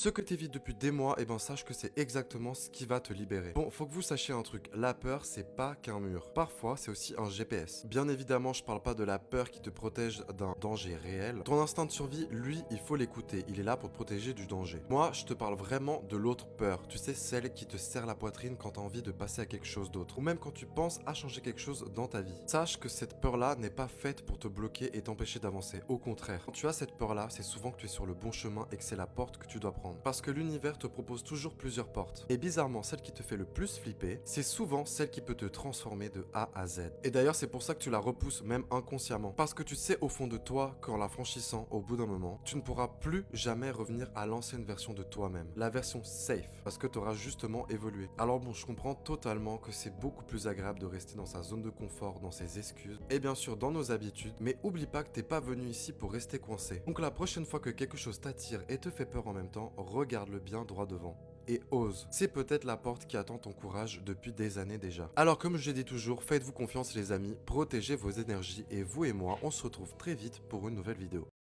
Ce que t'évites depuis des mois, et ben sache que c'est exactement ce qui va te libérer. Bon, faut que vous sachiez un truc, la peur c'est pas qu'un mur. Parfois c'est aussi un GPS. Bien évidemment, je parle pas de la peur qui te protège d'un danger réel. Ton instinct de survie, lui, il faut l'écouter, il est là pour te protéger du danger. Moi, je te parle vraiment de l'autre peur, tu sais, celle qui te serre la poitrine quand t'as envie de passer à quelque chose d'autre, ou même quand tu penses à changer quelque chose dans ta vie. Sache que cette peur-là n'est pas faite pour te bloquer et t'empêcher d'avancer, au contraire. Quand tu as cette peur-là, c'est souvent que tu es sur le bon chemin et que c'est la porte que tu dois prendre. Parce que l'univers te propose toujours plusieurs portes. Et bizarrement, celle qui te fait le plus flipper, c'est souvent celle qui peut te transformer de A à Z. Et d'ailleurs, c'est pour ça que tu la repousses même inconsciemment. Parce que tu sais au fond de toi qu'en la franchissant, au bout d'un moment, tu ne pourras plus jamais revenir à l'ancienne version de toi-même. La version safe. Parce que tu auras justement évolué. Alors bon, je comprends totalement que c'est beaucoup plus agréable de rester dans sa zone de confort, dans ses excuses, et bien sûr dans nos habitudes, mais oublie pas que t'es pas venu ici pour rester coincé. Donc la prochaine fois que quelque chose t'attire et te fait peur en même temps, regarde-le bien droit devant. Et ose. C'est peut-être la porte qui attend ton courage depuis des années déjà. Alors comme je dis toujours, faites-vous confiance les amis, protégez vos énergies et vous et moi, on se retrouve très vite pour une nouvelle vidéo.